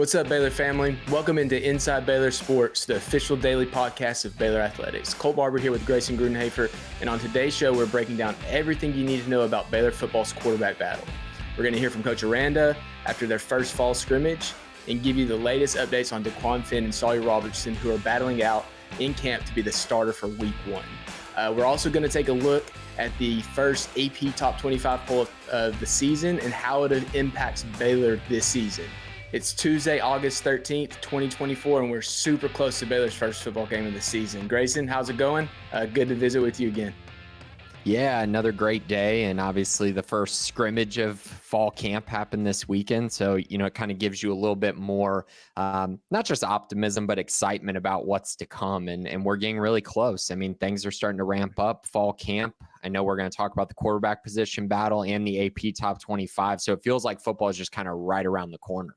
What's up, Baylor family? Welcome into Inside Baylor Sports, the official daily podcast of Baylor Athletics. Cole Barber here with Grayson Grudenhafer, and on today's show, we're breaking down everything you need to know about Baylor football's quarterback battle. We're going to hear from Coach Aranda after their first fall scrimmage and give you the latest updates on Dequan and Sawyer Robertson, who are battling out in camp to be the starter for Week 1. We're also going to take a look at the first AP Top 25 poll of the season and how it impacts Baylor this season. It's Tuesday, August 13th, 2024, and we're super close to Baylor's first football game of the season. Grayson, how's it going? Good to visit with you again. Yeah, another great day, and obviously the first scrimmage of fall camp happened this weekend. So, it kind of gives you a little bit more, not just optimism, but excitement about what's to come. And we're getting really close. I mean, things are starting to ramp up fall camp. I know we're going to talk about the quarterback position battle and the AP Top 25. So it feels like football is just kind of right around the corner.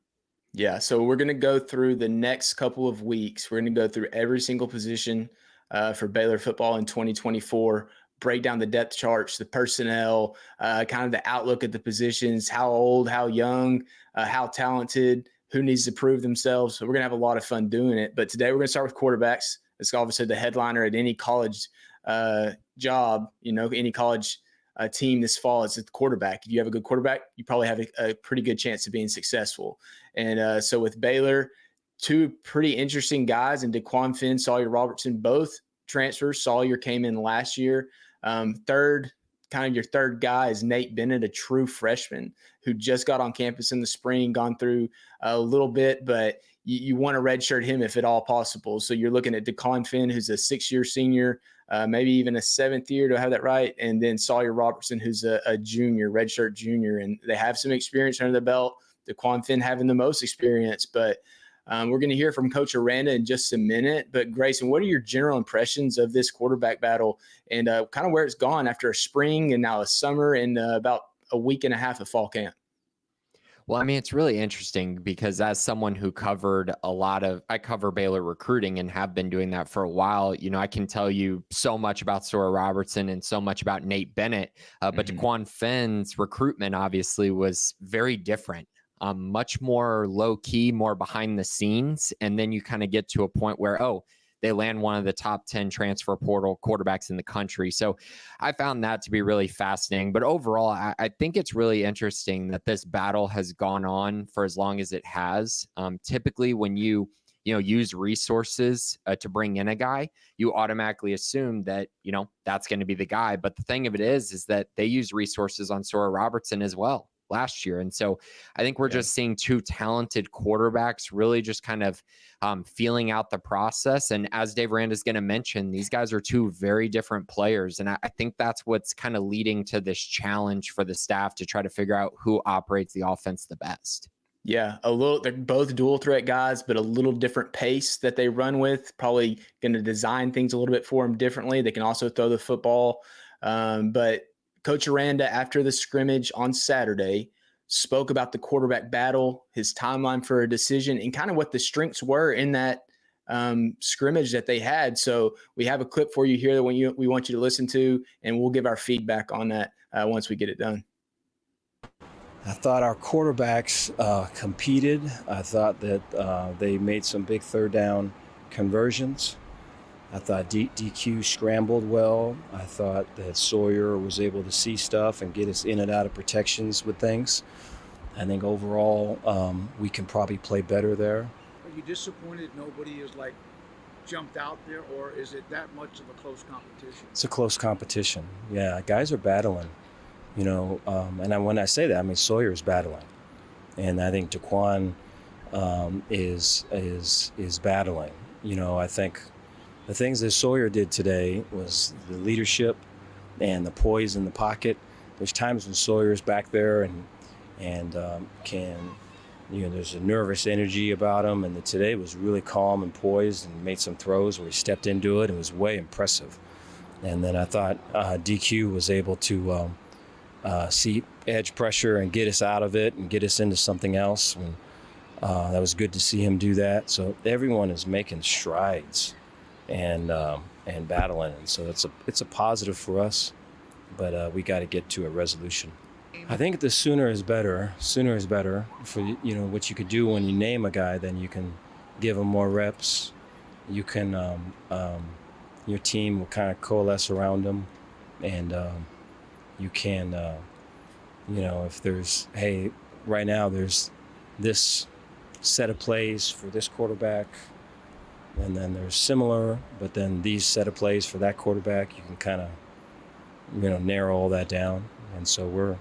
Yeah, so we're going to go through the next couple of weeks. We're going to go through every single position for Baylor football in 2024, break down the depth charts, the personnel, kind of the outlook at the positions, how old, how young, how talented, who needs to prove themselves. So we're going to have a lot of fun doing it. But today we're going to start with quarterbacks. It's obviously the headliner at any college job, any college team this fall is the quarterback. If you have a good quarterback, you probably have a pretty good chance of being successful. And so with Baylor, two pretty interesting guys, and Dequan, Sawyer Robertson, both transfers. Sawyer came in last year. Your third guy is Nate Bennett, a true freshman who just got on campus in the spring, gone through a little bit, but you want to redshirt him if at all possible. So you're looking at Dequan, who's a 6-year senior, maybe even a 7th year, to have that right? And then Sawyer Robertson, who's a junior, redshirt junior, and they have some experience under the belt. Dequan having the most experience, but we're going to hear from Coach Aranda in just a minute. But Grayson, what are your general impressions of this quarterback battle and kind of where it's gone after a spring and now a summer and about a week and a half of fall camp? Well, I mean, it's really interesting because as someone who covered I cover Baylor recruiting and have been doing that for a while, I can tell you so much about Sawyer Robertson and so much about Nate Bennett. But Dequan's recruitment obviously was very different. Much more low key, more behind the scenes. And then you kind of get to a point where, they land one of the top 10 transfer portal quarterbacks in the country. So I found that to be really fascinating. But overall, I think it's really interesting that this battle has gone on for as long as it has. Typically, when you use resources to bring in a guy, you automatically assume that, that's going to be the guy. But the thing of it is that they use resources on Sawyer Robertson as well last year. And so I think we're just seeing two talented quarterbacks really just kind of feeling out the process. And as Dave Aranda is going to mention, these guys are two very different players. And I think that's what's kind of leading to this challenge for the staff to try to figure out who operates the offense the best. Yeah, they're both dual threat guys, but a little different pace that they run with. Probably going to design things a little bit for them differently. They can also throw the football. But Coach Aranda, after the scrimmage on Saturday, spoke about the quarterback battle, his timeline for a decision, and kind of what the strengths were in that scrimmage that they had. So we have a clip for you here that we want you to listen to, and we'll give our feedback on that once we get it done. I thought our quarterbacks competed. I thought that they made some big third down conversions. I thought DQ scrambled well. I thought that Sawyer was able to see stuff and get us in and out of protections with things. I think overall we can probably play better there. Are you disappointed nobody is jumped out there, or is it that much of a close competition? It's a close competition. Yeah, guys are battling, and when I say that, I mean Sawyer is battling. And I think Dequan is battling. I think the things that Sawyer did today was the leadership and the poise in the pocket. There's times when Sawyer's back there and there's a nervous energy about him. And today was really calm and poised and made some throws where he stepped into it. It was way impressive. And then I thought DQ was able to see edge pressure and get us out of it and get us into something else. And that was good to see him do that. So everyone is making strides and battling, and so it's a positive for us, but we got to get to a resolution. I think the sooner is better. Sooner is better for, what you could do when you name a guy, then you can give him more reps. You can, your team will kind of coalesce around him, and you can, if there's, hey, right now there's this set of plays for this quarterback, and then there's similar, but then these set of plays for that quarterback, you can kind of, narrow all that down. And so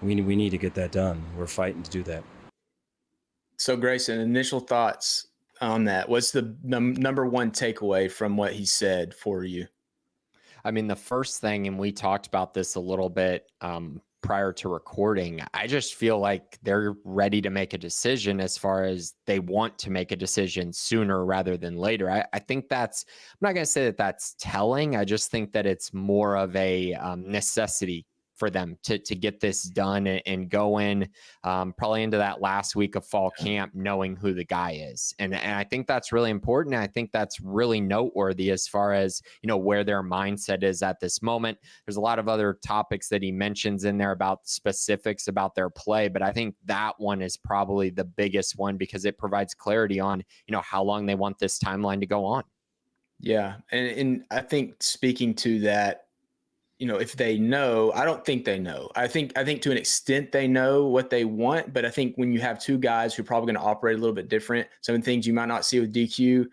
we need to get that done. We're fighting to do that. So Grayson, initial thoughts on that. What's the number one takeaway from what he said for you? I mean, the first thing, and we talked about this a little bit prior to recording, I just feel like they're ready to make a decision as far as they want to make a decision sooner rather than later. I think I'm not going to say that that's telling. I just think that it's more of a necessity for them to get this done and go in probably into that last week of fall camp knowing who the guy is. And I think that's really important. I think that's really noteworthy as far as, where their mindset is at this moment. There's a lot of other topics that he mentions in there about specifics about their play, but I think that one is probably the biggest one because it provides clarity on, how long they want this timeline to go on. Yeah. And I think speaking to that, if they know, I don't think they know. I think to an extent they know what they want, but I think when you have two guys who are probably going to operate a little bit different, some things you might not see with DQ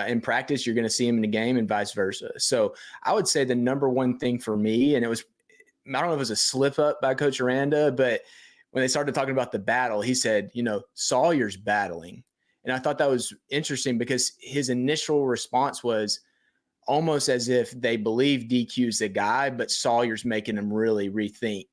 in practice, you're going to see him in the game and vice versa. So I would say the number one thing for me, and I don't know if it was a slip up by Coach Aranda, but when they started talking about the battle, he said, Sawyer's battling. And I thought that was interesting because his initial response was, almost as if they believe DQ's the guy, but Sawyer's making them really rethink,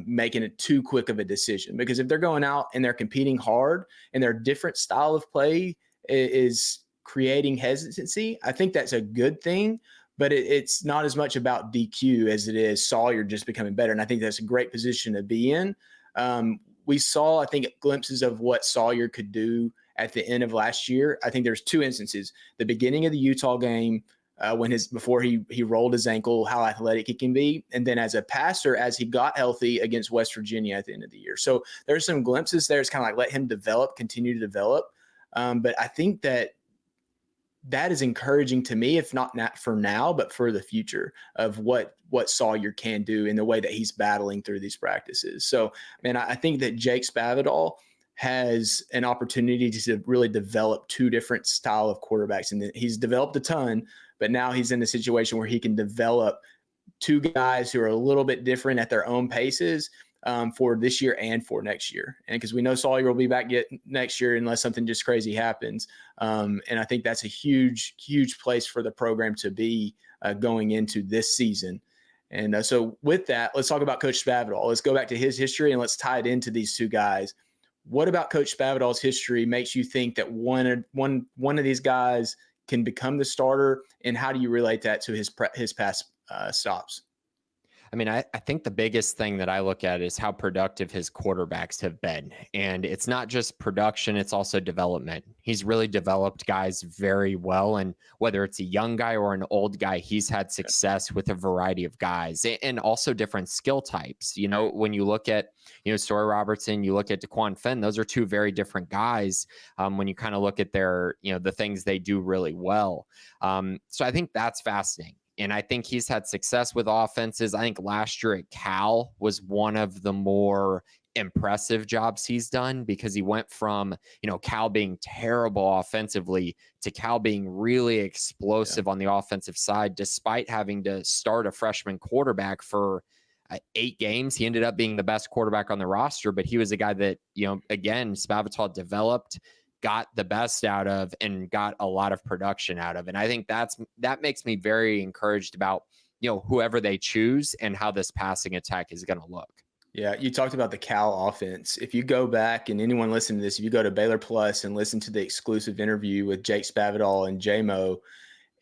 making it too quick of a decision. Because if they're going out and they're competing hard and their different style of play is creating hesitancy, I think that's a good thing. But it's not as much about DQ as it is Sawyer just becoming better. And I think that's a great position to be in. We saw, I think, glimpses of what Sawyer could do at the end of last year. I think there's two instances. The beginning of the Utah game, before he rolled his ankle, how athletic he can be. And then as a passer, as he got healthy against West Virginia at the end of the year. So there's some glimpses there. It's kind of like let him continue to develop. But I think that is encouraging to me, if not for now, but for the future of what Sawyer can do in the way that he's battling through these practices. So, man, I think that Jake Spavital has an opportunity to really develop two different style of quarterbacks. And he's developed a ton, but now he's in a situation where he can develop two guys who are a little bit different at their own paces for this year and for next year. And because we know Sawyer will be back yet next year unless something just crazy happens. And I think that's a huge, huge place for the program to be going into this season. And so with that, let's talk about Coach Spavital. Let's go back to his history and let's tie it into these two guys. What about Coach Spavital's history makes you think that one of these guys can become the starter, and how do you relate that to his past stops? I mean, I think the biggest thing that I look at is how productive his quarterbacks have been. And it's not just production, it's also development. He's really developed guys very well. And whether it's a young guy or an old guy, he's had success with a variety of guys and also different skill types. When you look at, Sawyer Robertson, you look at Dequan, those are two very different guys when you kind of look at their, the things they do really well. So I think that's fascinating. And I think he's had success with offenses. I think last year at Cal was one of the more impressive jobs he's done because he went from, Cal being terrible offensively to Cal being really explosive on the offensive side, despite having to start a freshman quarterback for 8 games. He ended up being the best quarterback on the roster, but he was a guy that, again, Spavital developed, got the best out of, and got a lot of production out of. And I think that makes me very encouraged about, whoever they choose and how this passing attack is going to look. Yeah, you talked about the Cal offense. If you go back, and anyone listening to this, if you go to Baylor Plus and listen to the exclusive interview with Jake Spavital and J-Mo,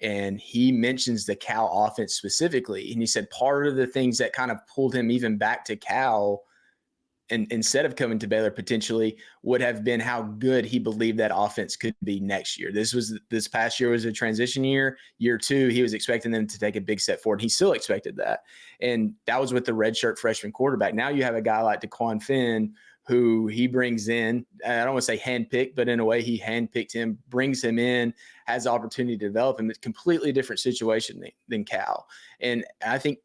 and he mentions the Cal offense specifically. And he said part of the things that kind of pulled him even back to Cal and instead of coming to Baylor potentially would have been how good he believed that offense could be next year. This past year was a transition year. Year 2, he was expecting them to take a big step forward. He still expected that. And that was with the redshirt freshman quarterback. Now you have a guy like Dequan Finn, who he brings in. I don't want to say handpicked, but in a way he handpicked him, brings him in, has the opportunity to develop him. It's a completely different situation than Cal. And I think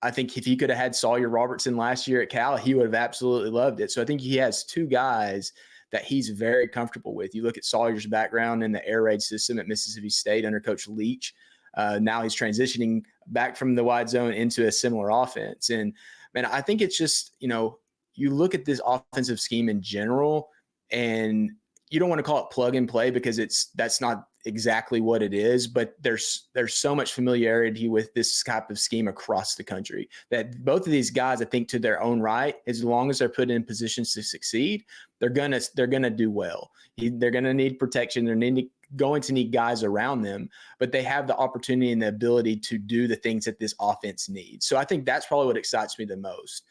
I think if he could have had Sawyer Robertson last year at Cal, he would have absolutely loved it. So I think he has 2 guys that he's very comfortable with. You look at Sawyer's background in the air raid system at Mississippi State under Coach Leach. Now he's transitioning back from the wide zone into a similar offense. And man, I think it's just, you look at this offensive scheme in general, and you don't want to call it plug and play because that's not exactly what it is, but there's so much familiarity with this type of scheme across the country that both of these guys, I think, to their own right, as long as they're put in positions to succeed, they're gonna do well. They're gonna need protection. They're going to need guys around them, but they have the opportunity and the ability to do the things that this offense needs. So I think that's probably what excites me the most.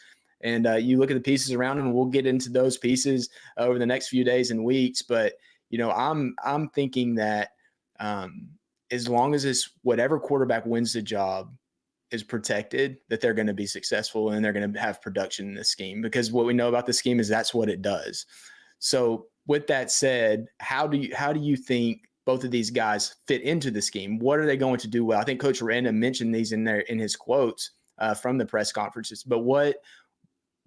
And you look at the pieces around him, and we'll get into those pieces over the next few days and weeks. But I'm thinking that as long as whatever quarterback wins the job is protected, that they're going to be successful and they're going to have production in this scheme. Because what we know about the scheme is that's what it does. So with that said, how do you think both of these guys fit into the scheme? What are they going to do well? I think Coach Aranda mentioned these in his quotes from the press conferences. But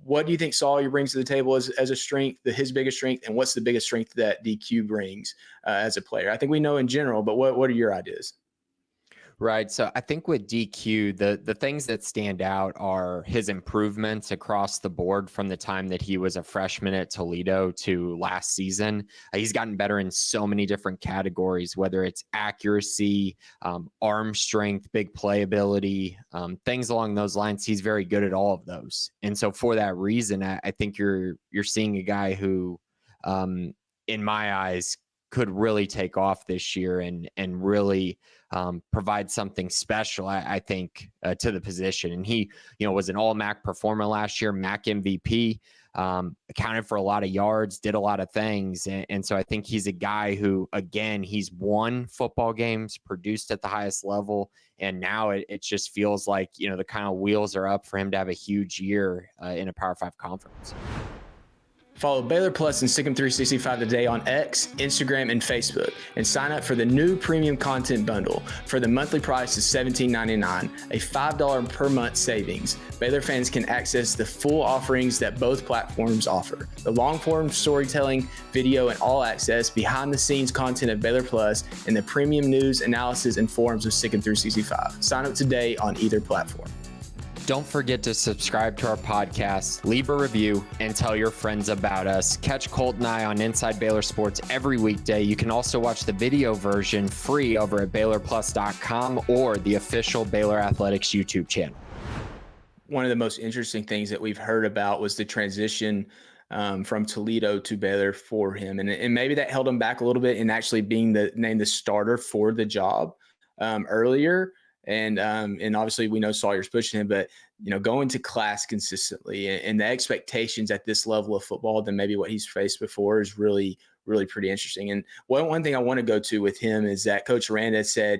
what do you think Sawyer brings to the table as a strength, his biggest strength, and what's the biggest strength that DQ brings as a player? I think we know in general, but what are your ideas? Right. So I think with DQ, the things that stand out are his improvements across the board from the time that he was a freshman at Toledo to last season. He's gotten better in so many different categories, whether it's accuracy, arm strength, big playability, things along those lines. He's very good at all of those. And so for that reason, I think you're seeing a guy who, in my eyes, could really take off this year and really provide something special, I think, to the position. And he, was an all-MAC performer last year, MAC MVP, accounted for a lot of yards, did a lot of things. And so I think he's a guy who, again, he's won football games, produced at the highest level. And now it just feels like, the kind of wheels are up for him to have a huge year in a Power 5 conference. Follow Baylor Plus and Stick'em 365 today on X, Instagram, and Facebook, and sign up for the new premium content bundle. For the monthly price is $17.99, a $5 per month savings. Baylor fans can access the full offerings that both platforms offer: the long-form storytelling, video, and all access behind-the-scenes content of Baylor Plus, and the premium news, analysis, and forums of Stick'em 365. Sign up today on either platform. Don't forget to subscribe to our podcast, leave a review, and tell your friends about us. Catch Colt and I on Inside Baylor Sports every weekday. You can also watch the video version free over at BaylorPlus.com or the official Baylor Athletics YouTube channel. One of the most interesting things that we've heard about was the transition from Toledo to Baylor for him. And maybe that held him back a little bit in actually being named the starter for the job earlier. And obviously we know Sawyer's pushing him, but, going to class consistently and the expectations at this level of football than maybe what he's faced before is really, really pretty interesting. And one thing I want to go to with him is that Coach Aranda said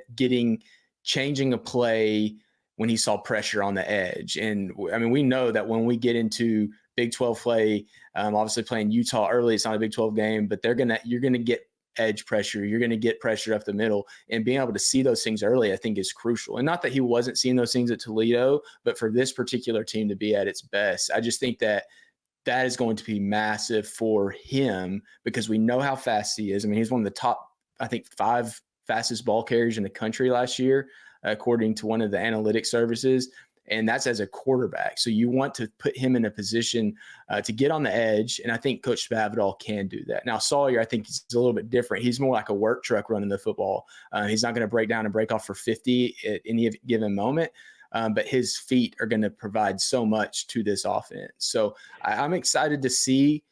changing a play when he saw pressure on the edge. And I mean, we know that when we get into Big 12 play, obviously playing Utah early, it's not a Big 12 game, but you're going to get edge pressure. You're going to get pressure up the middle, and being able to see those things early, I think, is crucial. And not that he wasn't seeing those things at Toledo, but for this particular team to be at its best, I just think that is going to be massive for him because we know how fast he is. I mean, he's one of the top, I think, 5 fastest ball carriers in the country last year, according to one of the analytics services. And that's as a quarterback. So you want to put him in a position to get on the edge. And I think Coach Spavital can do that. Now, Sawyer, I think he's a little bit different. He's more like a work truck running the football. He's not going to break down and break off for 50 at any given moment. But his feet are going to provide so much to this offense. So I'm excited to see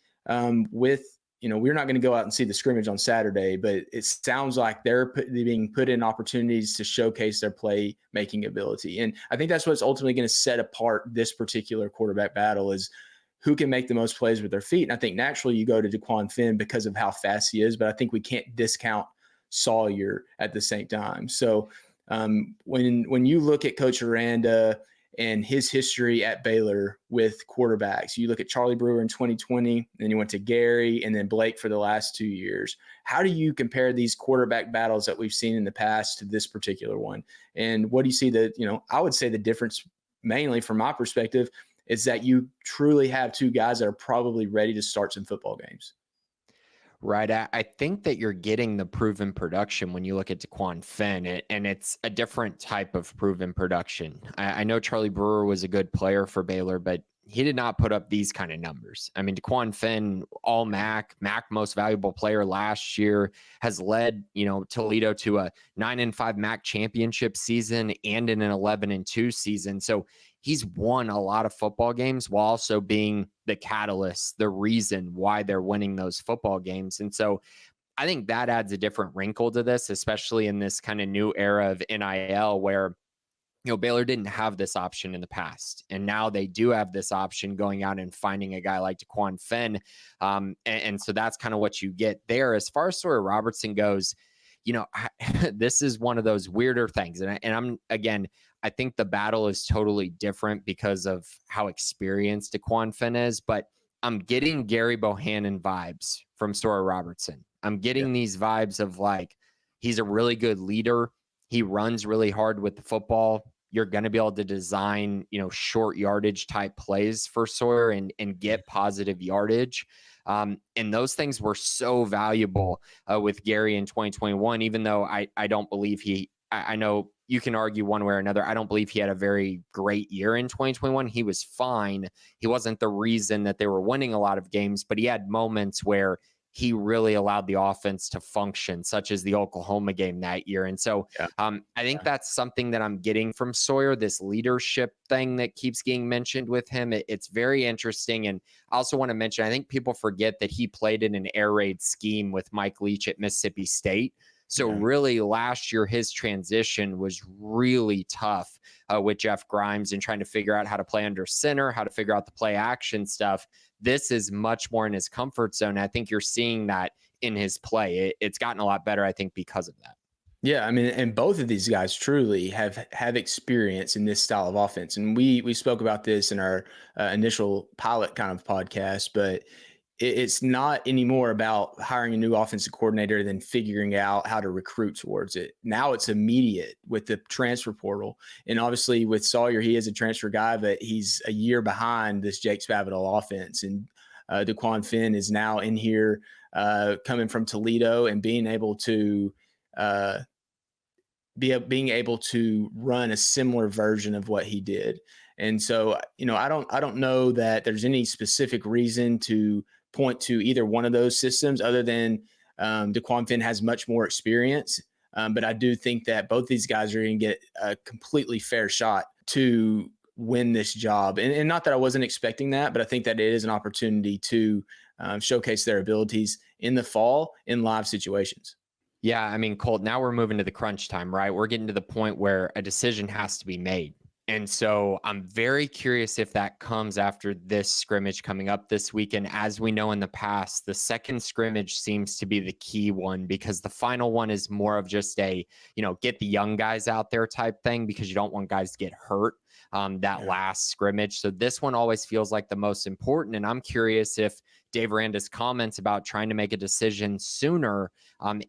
we're not going to go out and see the scrimmage on Saturday, but it sounds like they're being put in opportunities to showcase their play-making ability. And I think that's what's ultimately going to set apart this particular quarterback battle is who can make the most plays with their feet. And I think naturally you go to Dequan Finn because of how fast he is, but I think we can't discount Sawyer at the same time. So when you look at Coach Aranda and his history at Baylor with quarterbacks, you look at Charlie Brewer in 2020, then you went to Gary and then Blake for the last 2 years. How do you compare these quarterback battles that we've seen in the past to this particular one? And what do you see that, I would say the difference mainly from my perspective is that you truly have two guys that are probably ready to start some football games. Right. I think that you're getting the proven production when you look at Dequan Finn, and it's a different type of proven production. I know Charlie Brewer was a good player for Baylor, but he did not put up these kind of numbers. I mean, Dequan Finn, all MAC most valuable player last year, has led, Toledo to a 9-5 MAC championship season and in an 11-2 season. So he's won a lot of football games while also being the catalyst, the reason why they're winning those football games. And so I think that adds a different wrinkle to this, especially in this kind of new era of NIL where, Baylor didn't have this option in the past. And now they do have this option going out and finding a guy like Dequan Finn. And so that's kind of what you get there. As far as Sawyer Robertson goes, this is one of those weirder things. And I think the battle is totally different because of how experienced Dequan Finn is, but I'm getting Gary Bohannon vibes from Sawyer Robertson. I'm getting these vibes of like, he's a really good leader. He runs really hard with the football. You're going to be able to design, short yardage type plays for Sawyer and get positive yardage. And those things were so valuable with Gary in 2021, even though I don't believe I know you can argue one way or another. I don't believe he had a very great year in 2021. He was fine. He wasn't the reason that they were winning a lot of games, but he had moments where he really allowed the offense to function, such as the Oklahoma game that year. And so I think that's something that I'm getting from Sawyer, this leadership thing that keeps getting mentioned with him. It's very interesting. And I also want to mention, I think people forget that he played in an air raid scheme with Mike Leach at Mississippi State. So really last year, his transition was really tough with Jeff Grimes and trying to figure out how to play under center, how to figure out the play action stuff. This is much more in his comfort zone. I think you're seeing that in his play. It's gotten a lot better, I think, because of that. Yeah, I mean, and both of these guys truly have experience in this style of offense. And we spoke about this in our initial pilot kind of podcast, but it's not anymore about hiring a new offensive coordinator than figuring out how to recruit towards it. Now it's immediate with the transfer portal. And obviously with Sawyer, he is a transfer guy, but he's a year behind this Jake Spavital offense. And Dequan Finn is now in here coming from Toledo and being able to run a similar version of what he did. And so, I don't know that there's any specific reason to point to either one of those systems other than Dequan Finn has much more experience. But I do think that both these guys are going to get a completely fair shot to win this job. And not that I wasn't expecting that, but I think that it is an opportunity to showcase their abilities in the fall in live situations. Yeah, I mean, Colt, now we're moving to the crunch time, right? We're getting to the point where a decision has to be made. And so I'm very curious if that comes after this scrimmage coming up this weekend. As we know in the past, the second scrimmage seems to be the key one because the final one is more of just a, get the young guys out there type thing because you don't want guys to get hurt last scrimmage. So this one always feels like the most important. And I'm curious if Dave Aranda's comments about trying to make a decision sooner,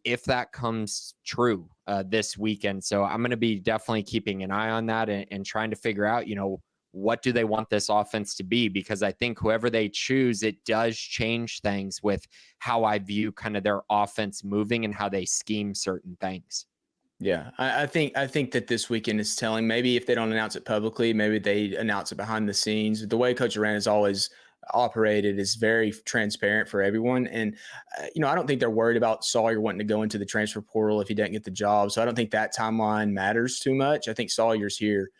if that comes true this weekend. So I'm going to be definitely keeping an eye on that and trying to figure out, what do they want this offense to be? Because I think whoever they choose, it does change things with how I view kind of their offense moving and how they scheme certain things. Yeah, I think that this weekend is telling. Maybe if they don't announce it publicly, maybe they announce it behind the scenes. The way Coach Aranda has always operated is very transparent for everyone. And, I don't think they're worried about Sawyer wanting to go into the transfer portal if he doesn't get the job. So I don't think that timeline matters too much. I think Sawyer's here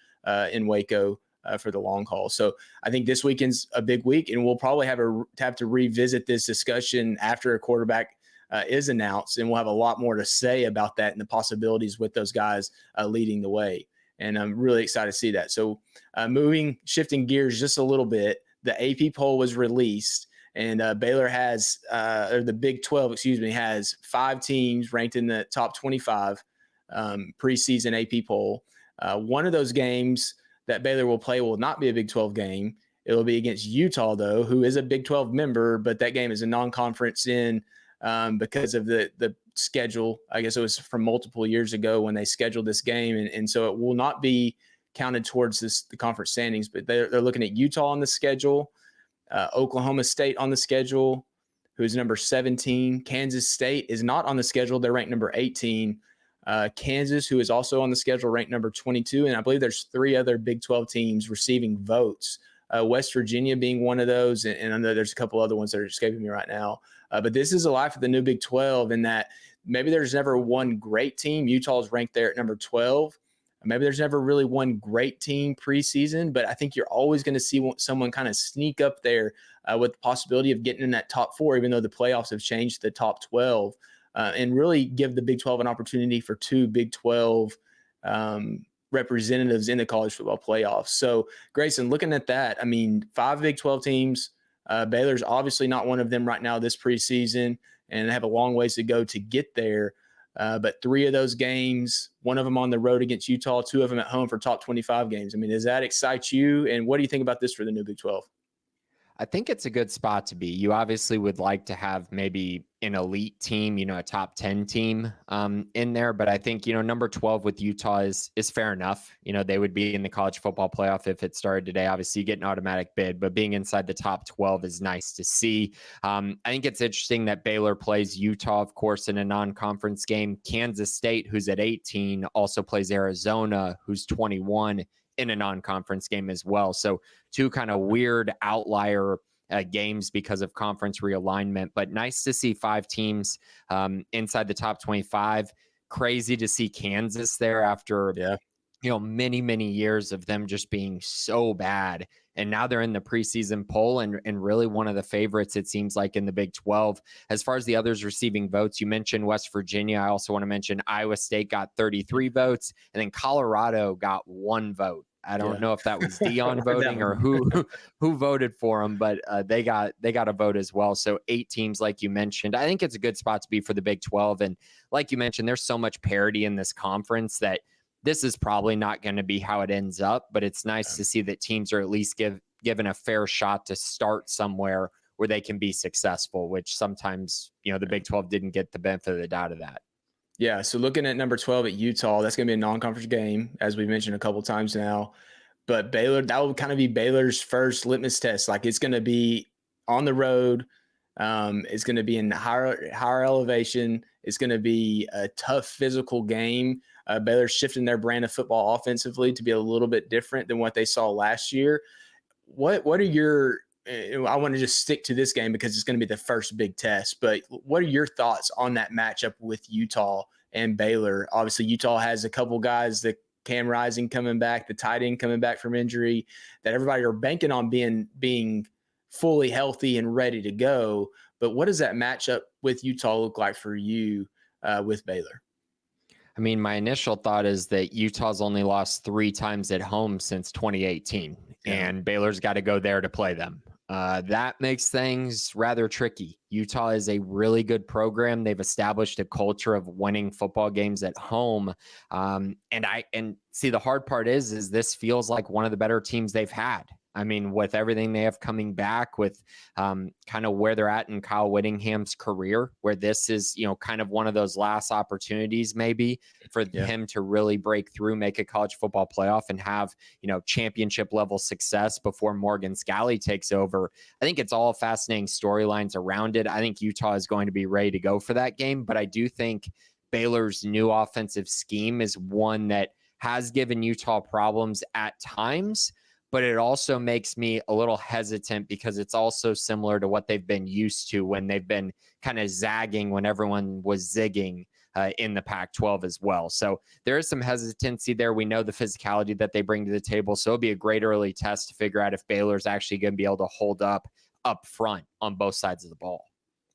in Waco for the long haul. So I think this weekend's a big week, and we'll probably have to revisit this discussion after a quarterback is announced, and we'll have a lot more to say about that and the possibilities with those guys leading the way. And I'm really excited to see that. So shifting gears just a little bit, the AP poll was released, and Baylor has, or the Big 12, has 5 teams ranked in the top 25 preseason AP poll. One of those games that Baylor will play will not be a Big 12 game. It will be against Utah, though, who is a Big 12 member, but that game is a non-conference because of the schedule. I guess it was from multiple years ago when they scheduled this game, and so it will not be counted towards the conference standings. But they're looking at Utah on the schedule, Oklahoma State on the schedule, who's number 17. Kansas State is not on the schedule. They're ranked number 18. Kansas, who is also on the schedule, ranked number 22. And I believe there's 3 other Big 12 teams receiving votes. West Virginia being one of those. And I know there's a couple other ones that are escaping me right now. But this is the life of the new Big 12 in that maybe there's never one great team. Utah is ranked there at number 12. Maybe there's never really one great team preseason, but I think you're always going to see someone kind of sneak up there with the possibility of getting in that top 4, even though the playoffs have changed to the top 12, and really give the Big 12 an opportunity for 2 Big 12 representatives in the college football playoffs. So, Grayson, looking at that, I mean, 5 Big 12 teams. Baylor's obviously not one of them right now this preseason, and they have a long ways to go to get there. But 3 of those games, one of them on the road against Utah, 2 of them at home for top 25 games. I mean, does that excite you? And what do you think about this for the new Big 12? I think it's a good spot to be. You obviously would like to have maybe an elite team, a top 10 team in there. But I think, number 12 with Utah is fair enough. They would be in the college football playoff if it started today. Obviously, you get an automatic bid, but being inside the top 12 is nice to see. I think it's interesting that Baylor plays Utah, of course, in a non-conference game. Kansas State, who's at 18, also plays Arizona, who's 21, in a non-conference game as well. So 2 kind of weird outlier games because of conference realignment, but nice to see 5 teams inside the top 25. Crazy to see Kansas there after, many, many years of them just being so bad. And now they're in the preseason poll and really one of the favorites, it seems like, in the Big 12. As far as the others receiving votes, you mentioned West Virginia. I also want to mention Iowa State got 33 votes, and then Colorado got 1 vote. I don't know if that was Dion voting or who voted for them, but they got a vote as well. So 8 teams, like you mentioned. I think it's a good spot to be for the Big 12. And like you mentioned, there's so much parity in this conference that this is probably not going to be how it ends up, but it's nice to see that teams are at least given a fair shot to start somewhere where they can be successful, which sometimes, the Big 12 didn't get the benefit of the doubt of that. Yeah, so looking at number 12 at Utah, that's going to be a non-conference game, as we mentioned a couple of times now. But Baylor, that will kind of be Baylor's first litmus test. Like, it's going to be on the road. It's going to be in higher elevation. It's going to be a tough physical game. Baylor's shifting their brand of football offensively to be a little bit different than what they saw last year. What are your I want to just stick to this game because it's going to be the first big test, but what are your thoughts on that matchup with Utah and Baylor? Obviously, Utah has a couple guys, the Cam Rising coming back, the tight end coming back from injury, that everybody are banking on being fully healthy and ready to go. But what does that matchup with Utah look like for you with Baylor? I mean, my initial thought is that Utah's only lost 3 times at home since 2018, and Baylor's got to go there to play them. That makes things rather tricky. Utah is a really good program. They've established a culture of winning football games at home. And see, the hard part is this feels like one of the better teams they've had. I mean, with everything they have coming back, with kind of where they're at in Kyle Whittingham's career, where this is, kind of one of those last opportunities maybe for him to really break through, make a college football playoff and have, championship level success before Morgan Scalley takes over. I think it's all fascinating storylines around it. I think Utah is going to be ready to go for that game, but I do think Baylor's new offensive scheme is one that has given Utah problems at times, but it also makes me a little hesitant because it's also similar to what they've been used to when they've been kind of zagging when everyone was zigging in the Pac-12 as well. So there is some hesitancy there. We know the physicality that they bring to the table. So it'll be a great early test to figure out if Baylor's actually going to be able to hold up front on both sides of the ball.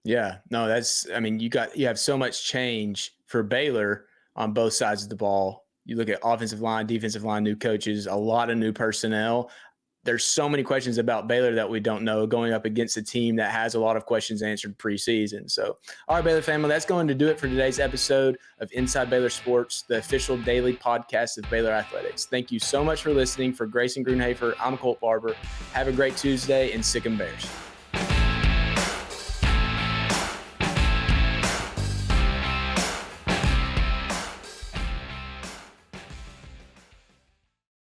Yeah, no, you have so much change for Baylor on both sides of the ball. You look at offensive line, defensive line, new coaches, a lot of new personnel. there's so many questions about Baylor that we don't know going up against a team that has a lot of questions answered preseason. So, all right, Baylor family, that's going to do it for today's episode of Inside Baylor Sports, the official daily podcast of Baylor Athletics. Thank you so much for listening. For Grayson Grunhafer, I'm Colt Barber. Have a great Tuesday, and Sick 'em Bears.